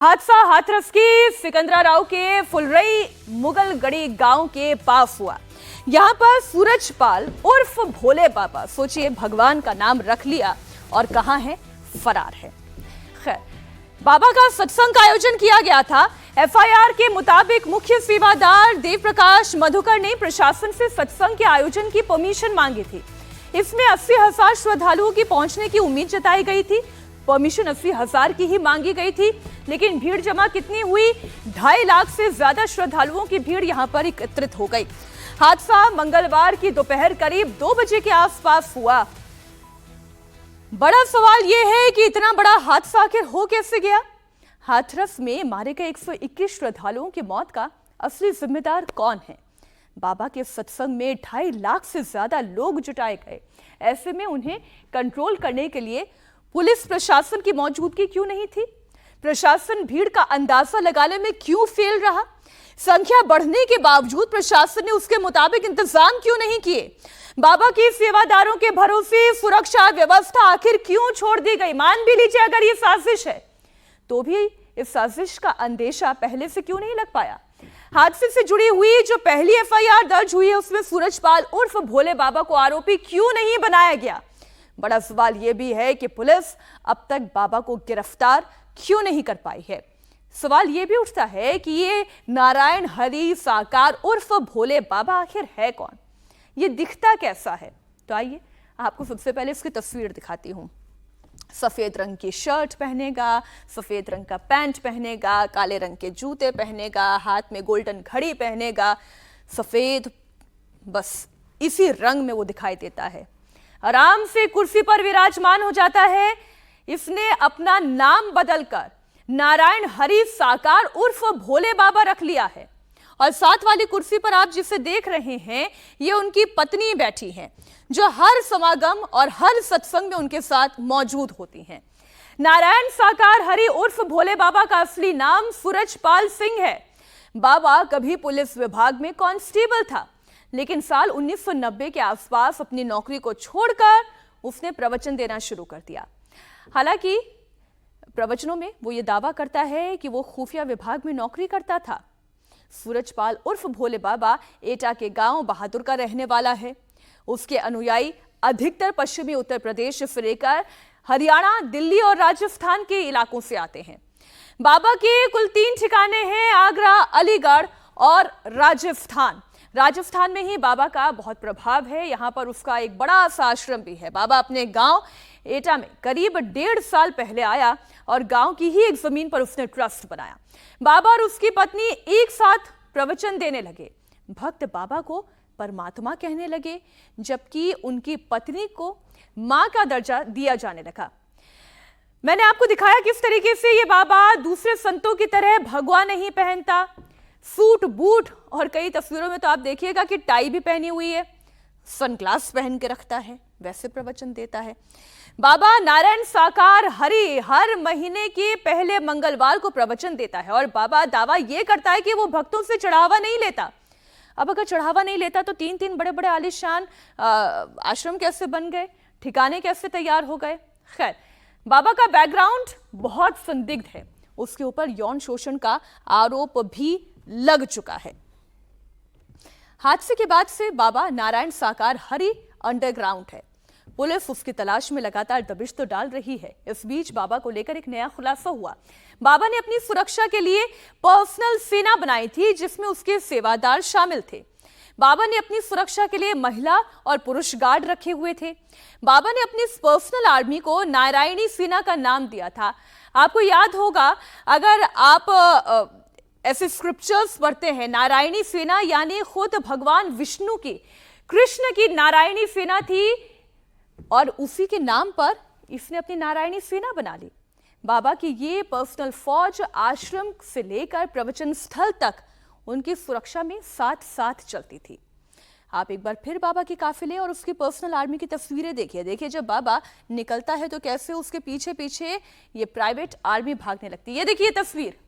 हादसा हाथरस की सिकंदराराव के फुलरई मुगलगढ़ी गांव के पास हुआ। यहां पर सूरजपाल उर्फ भोले बाबा, सोचिए भगवान का नाम रख लिया और कहां है, फरार है। खैर, बाबा का सत्संग का आयोजन किया गया था। एफआईआर के मुताबिक मुख्य सेवादार देव प्रकाश मधुकर ने प्रशासन से सत्संग के आयोजन की परमिशन मांगी थी। इसमें 80,000 श्रद्धालुओं की पहुंचने की उम्मीद जताई गई थी। परमिशन 80,000 की ही मांगी गई थी, लेकिन भीड़ जमा कितनी हुई? 2.5 लाख से ज्यादा श्रद्धालुओं की भीड़ यहां पर एकत्रित हो गई। हादसा मंगलवार की दोपहर करीब 2 बजे के आसपास हुआ। बड़ा सवाल यह है कि इतना बड़ा हादसा आखिर हो कैसे गया? हाथरस में मारे गए 121 श्रद्धालुओं की मौत का असली जिम्मेदार कौन है? बाबा के सत्संग में 2.5 लाख से ज्यादा लोग जुटाए गए। ऐसे में उन्हें कंट्रोल करने के लिए पुलिस प्रशासन की मौजूदगी क्यों नहीं थी? प्रशासन भीड़ का अंदाजा लगाने में क्यों फेल रहा? संख्या बढ़ने के बावजूद प्रशासन ने उसके मुताबिक इंतजाम क्यों नहीं किए? बाबा की सेवादारों के भरोसे सुरक्षा व्यवस्था आखिर क्यों छोड़ दी गई? मान भी लीजिए अगर ये साजिश है, तो भी इस साजिश का अंदेशा पहले से क्यों नहीं लग पाया? हादसे से जुड़ी हुई जो पहली एफआईआर दर्ज हुई है, उसमें सूरजपाल उर्फ भोले बाबा को आरोपी क्यों नहीं बनाया गया? बड़ा सवाल यह भी है कि पुलिस अब तक बाबा को गिरफ्तार क्यों नहीं कर पाई है। सवाल यह भी उठता है कि ये नारायण हरि साकार उर्फ भोले बाबा आखिर है कौन? ये दिखता कैसा है? तो आइए आपको सबसे पहले इसकी तस्वीर दिखाती हूं। सफेद रंग की शर्ट पहनेगा, सफेद रंग का पैंट पहनेगा, काले रंग के जूते पहनेगा, हाथ में गोल्डन घड़ी पहनेगा, सफेद, बस इसी रंग में वो दिखाई देता है। आराम से कुर्सी पर विराजमान हो जाता है। इसने अपना नाम बदलकर नारायण हरि साकार उर्फ भोले बाबा रख लिया है। और साथ वाली कुर्सी पर आप जिसे देख रहे हैं, ये उनकी पत्नी बैठी हैं, जो हर समागम और हर सत्संग में उनके साथ मौजूद होती हैं। नारायण साकार हरि उर्फ भोले बाबा का असली नाम सूरजपाल सिंह है। बाबा कभी पुलिस विभाग में कांस्टेबल था, लेकिन साल 1990 के आसपास अपनी नौकरी को छोड़कर उसने प्रवचन देना शुरू कर दिया। हालांकि प्रवचनों में वो ये दावा करता है कि वो खुफिया विभाग में नौकरी करता था। सूरजपाल उर्फ भोले बाबा एटा के गांव बहादुर का रहने वाला है। उसके अनुयायी अधिकतर पश्चिमी उत्तर प्रदेश से लेकर हरियाणा, दिल्ली और राजस्थान के इलाकों से आते हैं। बाबा के कुल 3 ठिकाने हैं, आगरा, अलीगढ़ और राजस्थान। राजस्थान में ही बाबा का बहुत प्रभाव है। यहां पर उसका एक बड़ा सा आश्रम भी है। बाबा अपने गांव एटा में करीब 1.5 साल पहले आया और गांव की ही एक जमीन पर उसने ट्रस्ट बनाया। बाबा और उसकी पत्नी एक साथ प्रवचन देने लगे। भक्त बाबा को परमात्मा कहने लगे, जबकि उनकी पत्नी को मां का दर्जा दिया जाने लगा। मैंने आपको दिखाया किस तरीके से ये बाबा दूसरे संतों की तरह भगवा नहीं पहनता, सूट बूट, और कई तस्वीरों में तो आप देखिएगा कि टाई भी पहनी हुई है, सनग्लास पहन के रखता है, वैसे प्रवचन देता है। बाबा नारायण साकार हरि हर महीने के पहले मंगलवार को प्रवचन देता है और बाबा दावा यह करता है कि वो भक्तों से चढ़ावा नहीं लेता। अब अगर चढ़ावा नहीं लेता तो 3 बड़े बड़े आलीशान आश्रम कैसे बन गए, ठिकाने कैसे तैयार हो गए? खैर, बाबा का बैकग्राउंड बहुत संदिग्ध है। उसके ऊपर यौन शोषण का आरोप भी लग चुका है। हादसे के बाद से बाबा नारायण साकार हरि अंडरग्राउंड है। पुलिस उसकी तलाश में लगातार दबिश तो डाल रही है। इस बीच बाबा को लेकर एक नया खुलासा हुआ। बाबा ने अपनी सुरक्षा के लिए पर्सनल सेना बनाई थी, जिसमें उसके सेवादार शामिल थे। बाबा ने अपनी सुरक्षा के लिए महिला और पुरुष गार्ड रखे हुए थे। बाबा ने अपनी पर्सनल आर्मी को नारायणी सेना का नाम दिया था। आपको याद होगा, अगर आप ऐसे स्क्रिप्चर्स पढ़ते हैं, नारायणी सेना यानी खुद भगवान विष्णु की, कृष्ण की नारायणी सेना थी और उसी के नाम पर इसने अपनी नारायणी सेना बना ली। बाबा की ये पर्सनल फौज आश्रम से लेकर प्रवचन स्थल तक उनकी सुरक्षा में साथ साथ चलती थी। आप एक बार फिर बाबा के काफिले और उसकी पर्सनल आर्मी की तस्वीरें देखिए। जब बाबा निकलता है तो कैसे उसके पीछे पीछे ये प्राइवेट आर्मी भागने लगती है। ये देखिए तस्वीर,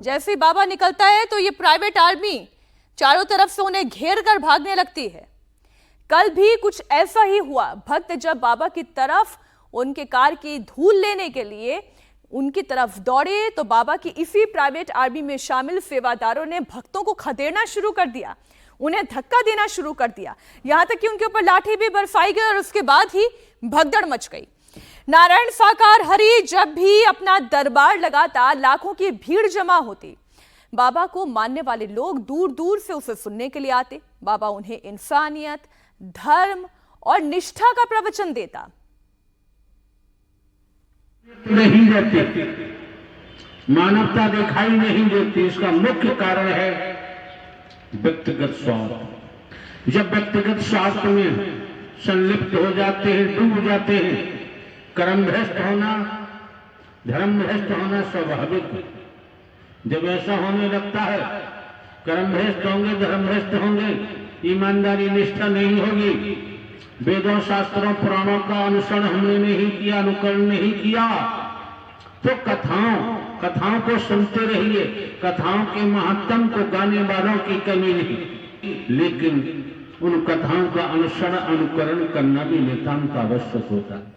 जैसे बाबा निकलता है तो ये प्राइवेट आर्मी चारों तरफ से उन्हें घेर कर भागने लगती है। कल भी कुछ ऐसा ही हुआ। भक्त जब बाबा की तरफ उनके कार की धूल लेने के लिए उनकी तरफ दौड़े तो बाबा की इसी प्राइवेट आर्मी में शामिल सेवादारों ने भक्तों को खदेड़ना शुरू कर दिया, उन्हें धक्का देना शुरू कर दिया, यहां तक कि उनके ऊपर लाठी भी बरसाई गई और उसके बाद ही भगदड़ मच गई। नारायण साकार हरि जब भी अपना दरबार लगाता, लाखों की भीड़ जमा होती। बाबा को मानने वाले लोग दूर दूर से उसे सुनने के लिए आते। बाबा उन्हें इंसानियत, धर्म और निष्ठा का प्रवचन देता। नहीं देती, मानवता दिखाई नहीं देती। इसका मुख्य कारण है व्यक्तिगत स्वार्थ। जब व्यक्तिगत स्वार्थ में संलिप्त हो जाते हैं, डूब जाते हैं, कर्म भ्रष्ट होना, धर्म भ्रष्ट होना स्वाभाविक है। जब ऐसा होने लगता है, कर्म भ्रष्ट होंगे, धर्म भ्रष्ट होंगे, ईमानदारी निष्ठा नहीं होगी, वेदों शास्त्रों पुराणों का अनुसरण हमने नहीं किया, अनुकरण नहीं किया, तो कथाओं को सुनते रहिए। कथाओं के महत्व को गाने वालों की कमी नहीं, लेकिन उन कथाओं का अनुसरण अनुकरण करना भी नितांत आवश्यक होता है।